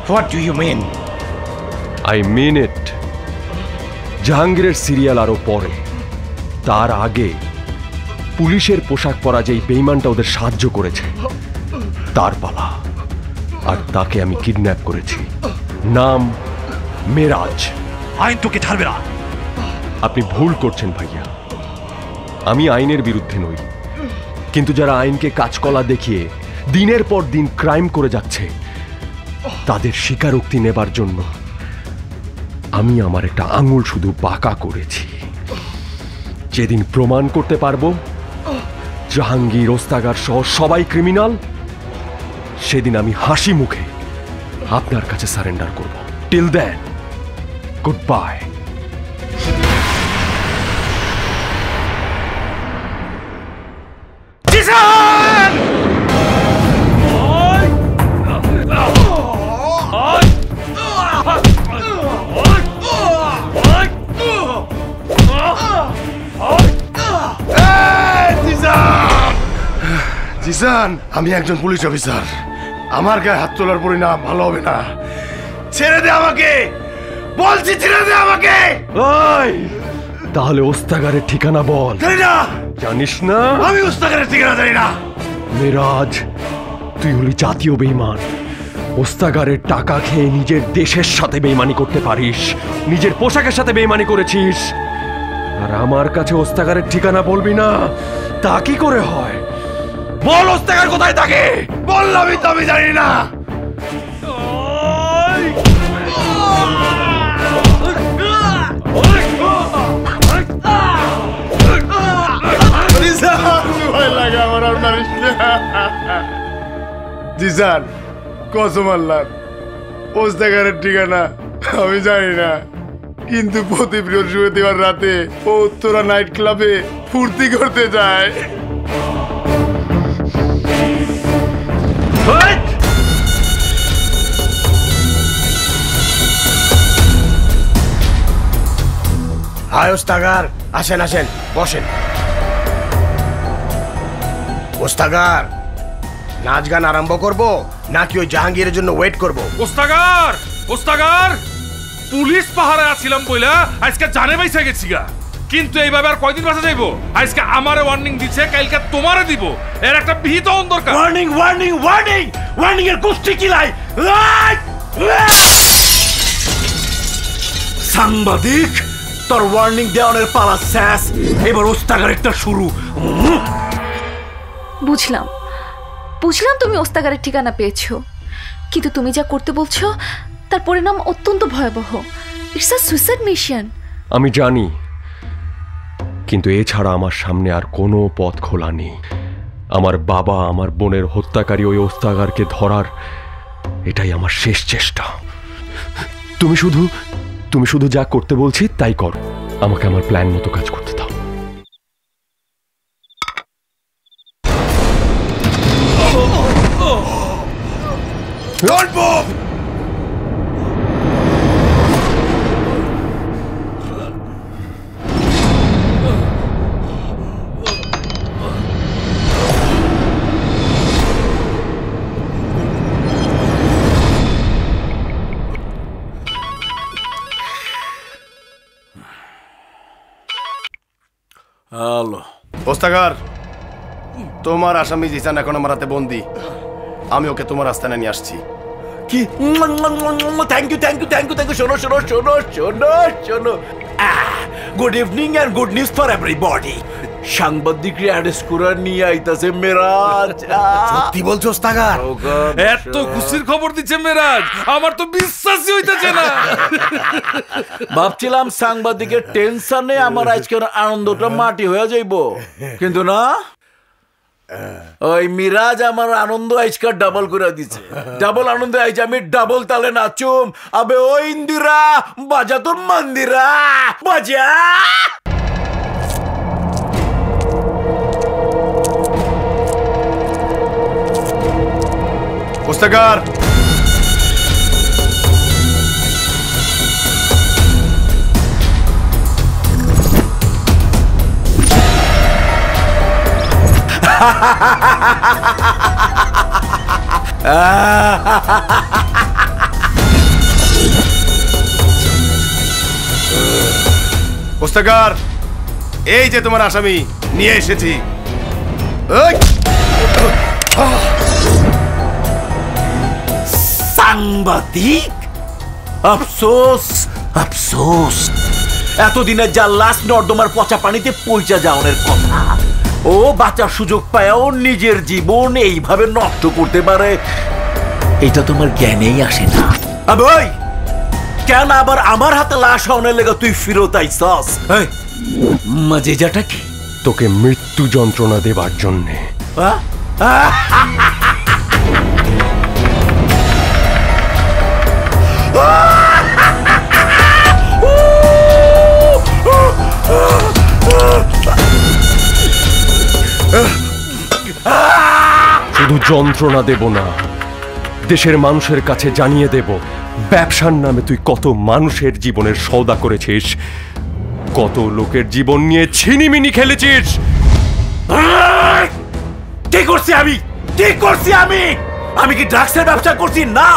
What do you mean? I mean it. জাহাঙ্গীরের সিরিয়াল আরো পরে, তার আগে পুলিশের পোশাক পরা যেই বেঈমানটা ওদের সাহায্য করেছে তার পালা। আর তাকে আমি কিডন্যাপ করেছি। নাম মেরাজ। আইন তোকে ছাড়বে না। আপনি ভুল করছেন ভাইয়া। আমি আইনের বিরুদ্ধে নই, কিন্তু যারা আইনকে কাজকলা দেখিয়ে দিনের পর দিন ক্রাইম করে যাচ্ছে তাদের স্বীকারোক্তি নেবার জন্য আমি আমার একটা আঙুল শুধু বাঁকা করেছি। যেদিন প্রমাণ করতে পারবো জাহাঙ্গীর, ওস্তাগার সহ সবাই ক্রিমিনাল, সেদিন আমি হাসি মুখে আপনার কাছে সারেন্ডার করব। Till then, goodbye. Zeeshan, আমি একজন পুলিশ অফিসার। আমার গায়ে হাত তোলার পরিণাম ভালো হবে না। ছেড়ে দে আমাকে, বলছি ছেড়ে দে আমাকে। ওই, তাহলে ওস্তাগারের ঠিকানা বল। জানি না। জানিস না? আমি ওস্তাগারের ঠিকানা জানি না। মেরাজ, তুই হলি জাতীয় বেঈমান। ওস্তাগারের টাকা খেয়ে নিজের দেশের সাথে বেঈমানি করতে পারিস, নিজের পোশাকের সাথে বেঈমানি করেছিস। আর আমার কাছে ওস্তাগারের ঠিকানা বলবি না, তা কি করে হয়? বল ওস্তাগার কোথায় থাকে? বললামই তো আমি জানি না। জিসান, কসম আল্লাহ, ওস্তাগারের ঠিকানা আমি জানি না। কিন্তু প্রতি বৃহস্পতিবার রাতে ও উত্তরা নাইট ক্লাবে ফুর্তি করতে যায়। হায় ওস্তাগার, আসেন আসেন, বসেন। ওস্তাগার, নাচ গান আরম্ভ করব নাকি ওই জাহাঙ্গীরের জন্য ওয়েট করব? ওস্তাগার, ওস্তাগার, পুলিশ পাহারায় আছিলাম বইলা আজকে জানে বাইসা গেছি গা। কিন্তু এইভাবে আর কয়দিন বাঁচা যাইবো? আজকে আমারে ওয়ার্নিং দিছে, কালকে তোমারে দিব। এর একটা বিহিত দরকার। ওয়ার্নিং ওয়ার্নিং ওয়ার্নিং ওয়ার্নিং এর গোষ্ঠী কিলাই। সাংবাদিক, তোর ওয়ার্নিং দেওয়ানের পালা শেষ, এবার ওস্তাগারেরটা শুরু। বুঝলাম বুঝলাম তুমি ওস্তাগারের ঠিকানা পেয়েছো, কিন্তু তুমি যা করতে বলছো তার পরিণাম অত্যন্ত ভয়াবহ। It's a suicide mission. আমি জানি, কিন্তু এছাড়া আমার সামনে আর কোনো পথ খোলা নেই। আমার বাবা আমার বোনের হত্যাকারী ওই ওস্তাগারকে ধরার এটাই আমার শেষ চেষ্টা। তুমি শুধু যা করতে বলছি তাই করো, আমাকে আমার প্ল্যান মতো কাজ করতে দাও। হ্যালো ওস্তাগার, তোমার আসামি জিসান এখন আমার হাতে বন্দি। আমি ওকে তোমার আস্তানায় নিয়ে আসছি। কি? Thank you thank you thank you thank you. শোনো শোনো শোনো শোনো শোনো, good evening and good news for everybody. সাংবাদিকরা অ্যারেস্ট করে নিয়ে আইতাছে মেরাজ। সত্যি বলছো ওস্তাগার? এত খুশির খবর দিচ্ছে মেরাজ, আমার তো বিশ্বাসই হইতেছে না। ভাবছিলাম সাংবাদিকের টেনশনে আমার আজকের আনন্দটা মাটি হয়ে যাইব, কিন্তু না, ওই মিরাজ আমার আনন্দ আজকে ডাবল করে দিছে। ডাবল আনন্দ আইজ আমি ডাবল তালে নাচুম। আবে ও ইন্দিরা, বাজা তোর মন্দিরা, বাজা। ওস্তাগার, ওস্তাগার, এই যে তোমার আসামি নিয়ে এসেছি। সাংবাদিক, আফসোস আফসোস, এতদিনের যা লাশ নর্দমার পচা পানিতে পৌঁছা যাওয়ার কথা, ও বাঁচার সুযোগ পায়ও নিজের জীবন এইভাবে নষ্ট করতে পারে, এটা তোমার জ্ঞানেই আসে না। আবে কেন আবার আমার হাতে লাশ হওয়ার লেগে তুই ফিরত আইছস? মজেজাটা কি? তোকে মৃত্যু যন্ত্রণা দেবার জন্যে। শুধু যন্ত্রণা দেব না, দেশের মানুষের কাছে জানিয়ে দেব ব্যবসার নামে তুই কত মানুষের জীবনের সওদা করেছিস, কত লোকের জীবন নিয়ে ছিনিমিনি খেলেছিস। কি করছি আমি? কি করছি আমি? আমি কি ড্রাগসের ব্যবসা করছি? না।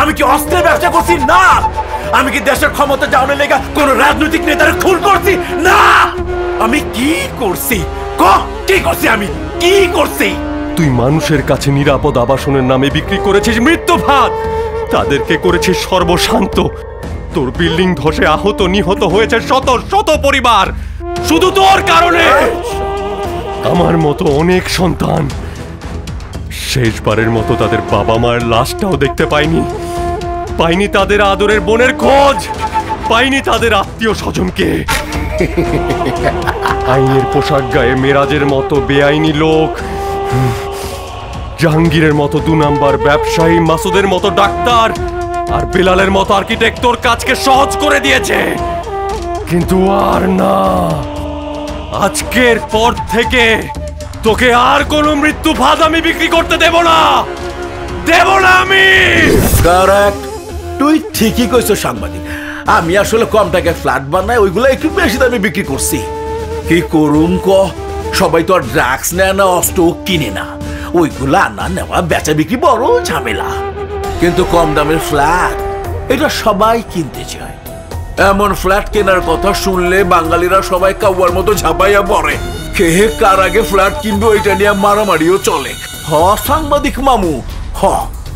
আমি কি অস্ত্রের ব্যবসা করছি? না। আমি কি দেশের ক্ষমতা যাওয়ার লেগে কোন রাজনৈতিক নেতার খুন করছি? না। আমি কি করছি? কি করছি আমি? কি করছি? তুই মানুষের কাছে নিরাপদ আবাসনের নামে বিক্রি করেছিস মৃত্যু ভাত, তাদেরকে করেছিস সর্বশান্ত। তোর বিল্ডিং ধসে আহত নিহত হয়েছে শত শত পরিবার, শুধু তোর কারণে। আমার মতো অনেক সন্তান শেষবারের মতো তাদের বাবা মায়ের লাশটাও দেখতে পায়নি, পাইনি তাদের আদরের বোনের খোঁজ, পাইনি তাদের আত্মীয় স্বজনকে। আইনের পোশাক গায়ে মেরাজের মতো বেআইনি লোক, জাহাঙ্গীরের মতো 2 নাম্বার ব্যবসায়ী, মাসুদের মতো ডাক্তার আর বেলালের মতো আর্কিটেক্ট তোর কাজকে সহজ করে দিয়েছে। কিন্তু আর না, আজকের পর থেকে তোকে আর কোনো মৃত্যু ভাত আমি বিক্রি করতে দেব না, দেব না আমি। কারেক্ট, তুই ঠিকই কইছো সাংবাদিক। আমি আসলে কম টাকায় ফ্ল্যাট বানাই, ওইগুলো একটু বেশি দামে বিক্রি করছি। কি করুম ক, সবাই তো আর ড্রাগস নেয় না, অস্ত্র কিনে না, ওইগুলো আনা নেওয়া বেচা বিক্রি বড় ঝামেলা। কিন্তু কম দামের ফ্ল্যাট এটা সবাই কিনতে চায়। এমন ফ্ল্যাট কেনার কথা শুনলে বাঙালিরা সবাই কাউয়ার মতো ঝাঁপাইয়া পড়ে। কে কার আগে ফ্ল্যাট কিনবে ওইটা নিয়ে মারামারিও চলে। হ সাংবাদিক মামু, হ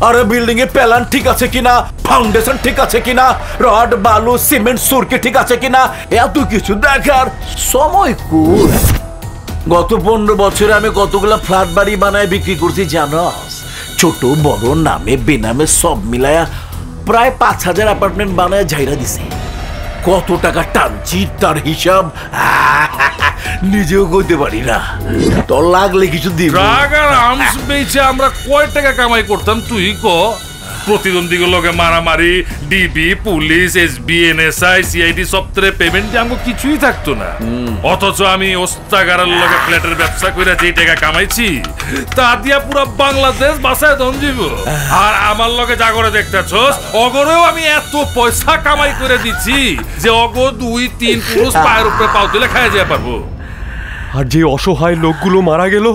আরে বিল্ডিং এ প্ল্যান ঠিক আছে কিনা, ফাউন্ডেশন ঠিক আছে কিনা, রড বালু সিমেন্ট সুরকি ঠিক আছে কিনা, এত কিছু দেখার সময় কই? গত 15 বছরে আমি কতগুলা ফ্ল্যাট বাড়ি বানায় বিক্রি করছি জানোস? ছোট বড় নামে বেনামে সব মিলায়া প্রায় 5000 অ্যাপার্টমেন্ট বানায় ঝাইরা দিছে। কত টাকা টানছি তার হিসাব নিজেও করতে পারি না। তোর লাগলে কিছু দিব। ড্রাগ আর আর্মস বেচে আমরা কয় টাকা কামাই করতাম তুই ক? প্রতিদ্বন্দ্বীগুলোর লগে মারামারি, DB, police, SB, NSI, CID সবতরে পেমেন্ট আমগো কিছুই থাকতো না। অথচ আমি ওস্তাগারের লগে ফ্ল্যাটের ব্যবসা কইরা যেই টাকা কামাইছি তা দিয়া পুরো বাংলাদেশ বাসায় ধন দিব। আর আমার লগে যা করে দেখতেছস অগরেও আমি এত পয়সা কামাই করে দিচ্ছি যে অগ 2-3 পুরুষ পায়ের উপরে পাও তুলে খাইয়া যেতে পারবো। আর যে অসহায় লোকগুলো মারা গেল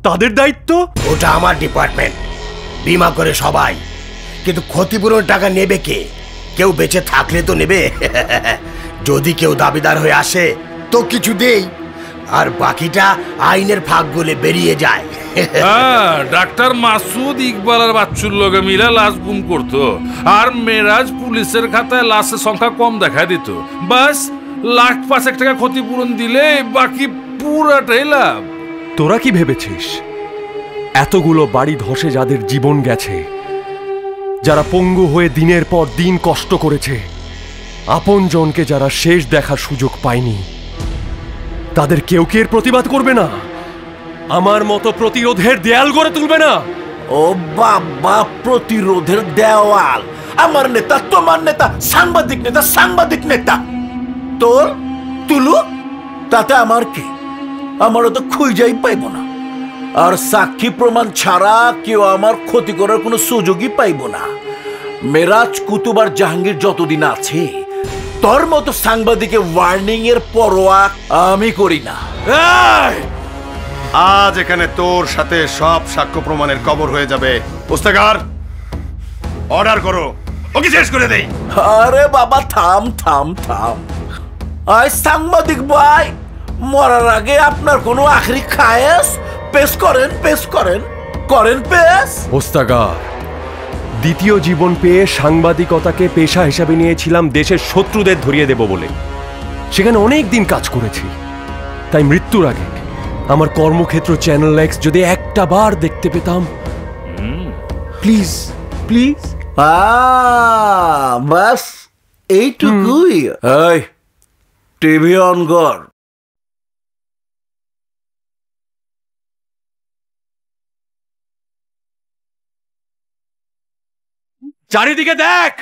তাদের দায়িত্ব? ওটা আমার ডিপার্টমেন্ট, বিমা করে সবাই। কিন্তু ক্ষতিপূরণ টাকা নেবে কে? কেউ বেঁচে থাকলে তো নেবে। যদি কেউ দাবিদার হয়ে আসে তো কিছু দেই, আর বাকিটা আইনের ফাঁক বলে বেরিয়ে যায়। ডাক্তার মাসুদ ইকবাল আর বাচ্চুর লগে মিলে লাশ গুম করতো, আর মেরাজ পুলিশের খাতায় লাশের সংখ্যা কম দেখায় দিত। বাস $1,05,000 টাকা ক্ষতিপূরণ দিলে বাকি পুরাটাই লাভ। তোরা কি ভেবেছিস এতগুলো বাড়ি ধসে যাদের জীবন গেছে, যারা পঙ্গু হয়ে দিনের পর দিন কষ্ট করেছে, আপনজনকে যারা শেষ দেখার সুযোগ পায়নি, তাদের কেউ কি এর প্রতিবাদ করবে না? আমার মতো প্রতিরোধের দেয়াল গড়ে তুলবে না? ও বাবা, প্রতিরোধের দেওয়াল? আমার নেতা, তোমার নেতা, সাংবাদিক নেতা, সাংবাদিক নেতা তোর তুলু, তাতে আমার কি? আমারও তো খুঁজেই পাইব না। আর সাক্ষী প্রমাণ ছাড়া কেউ আমার ক্ষতি করার কোনো সুযোগই পাইব না। মেরাজ, কুতুব আর জাহাঙ্গীর যতদিন আছে, তোর মতো সাংবাদিকের ওয়ার্নিং এর পরোয়া আমি করি না। আজ এখানে তোর সাথে সব সাক্ষ্য প্রমাণের কবর হয়ে যাবে। ওস্তাগার, অর্ডার করো, ওকে শেষ করে দেই। আরে বাবা থাম থাম থাম। আয় সাংবাদিক ভাই, মরার আগে আপনার কোনো আখরি খায়েস পেশ করেন, পেশ করেন, করেন পেশ। ওস্তাগার, দ্বিতীয় জীবন পেয়ে সাংবাদিকতাকে পেশা হিসাবে নিয়েছিলাম দেশের শত্রুদের ধরিয়ে দেব বলে। সেখানে অনেক দিন কাজ করেছি, তাই মৃত্যুর আগে আমার কর্মক্ষেত্র চ্যানেল এক্স যদি একটা বার দেখতে পেতাম, প্লিজ প্লিজ। বাস এইটুকুই। এই টিভি অন কর। চারিদিকে দেখ।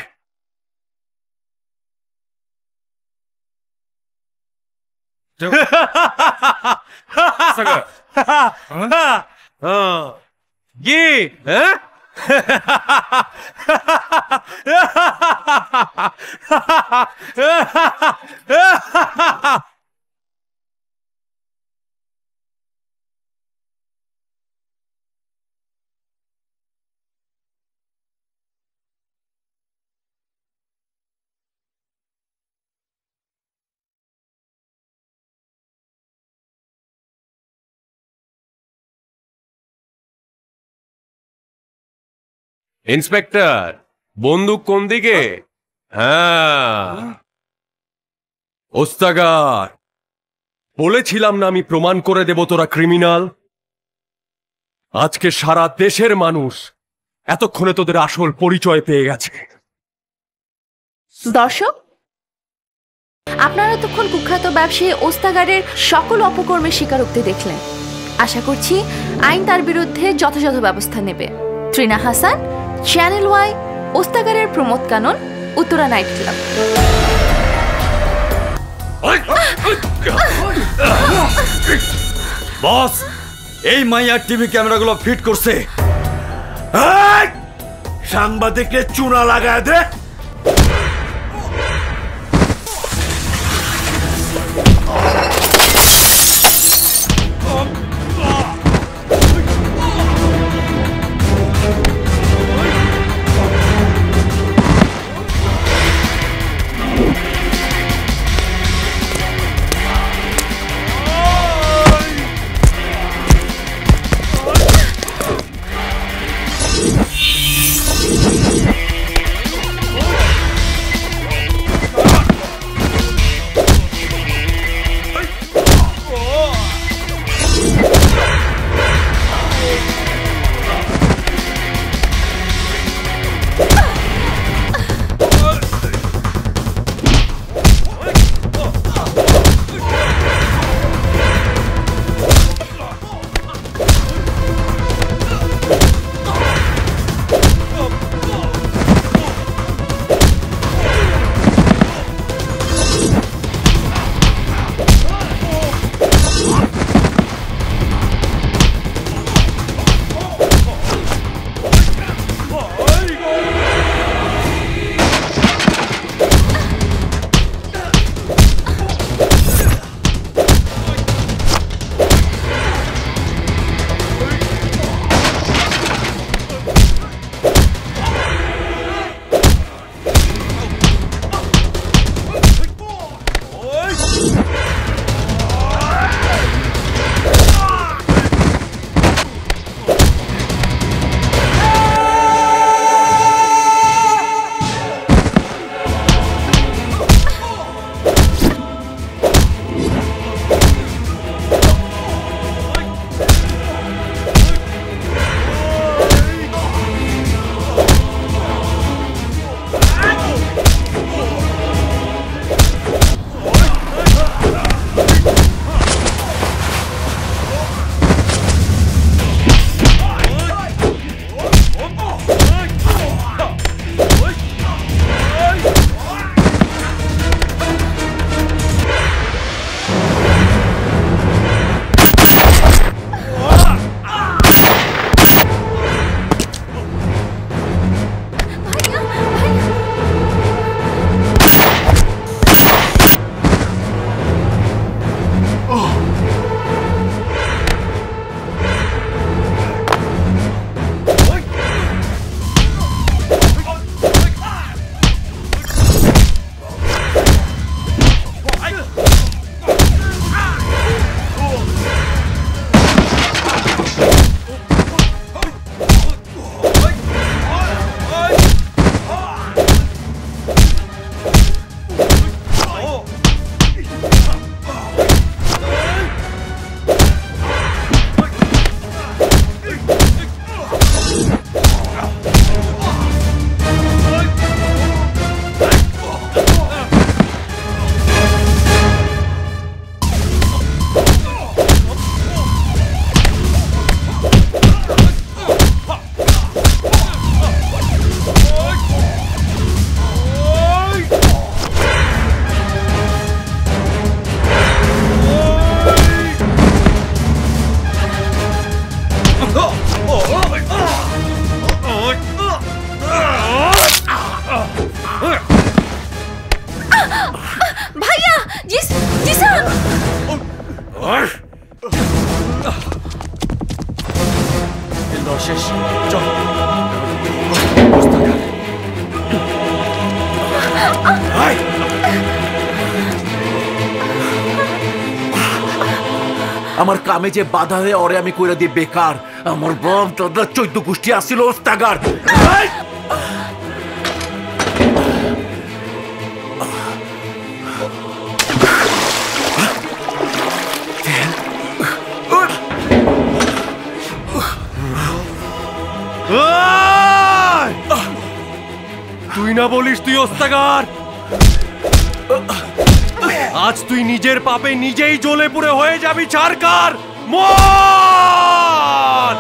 কি ইন্সপেক্টর, বন্দুক কোন দিকে? হ্যাঁ, ওস্তাগার, বলেছিলাম না আমি প্রমাণ করে দেব তোরা ক্রিমিনাল। আজকে সারা দেশের মানুষ এতক্ষণে তোদের আসল পরিচয় পেয়ে গেছে। দর্শক, আপনারা এতক্ষণ কুখ্যাত ব্যবসায়ী ওস্তাগারের সকল অপকর্মের স্বীকারোক্তি দেখলেন। আশা করছি আইন তার বিরুদ্ধে যথাযথ ব্যবস্থা নেবে। ত্রিনা হাসান, চ্যানেল ওয়াই, ওস্তাগারের প্রমোদ কানন, উত্তরা নাইট ক্লাব। বস, এই মাইয়ার টিভি ক্যামেরাগুলো ফিট করছে। সাংবাদিককে চুনা লাগায় দে। ভাইয়া জিসান শেষ চল আমার কামে যে বাধা হয়ে ওরে আমি কইরা দিয়ে বেকার আমার বাপ দাদা 14 গোষ্ঠী আসছিল ওস্তাগার তুই না বলিস তুই ওস্তাগার, আজ তুই নিজের পাপে নিজেই জ্বলে পুড়ে হয়ে যাবি ছারকার। মর!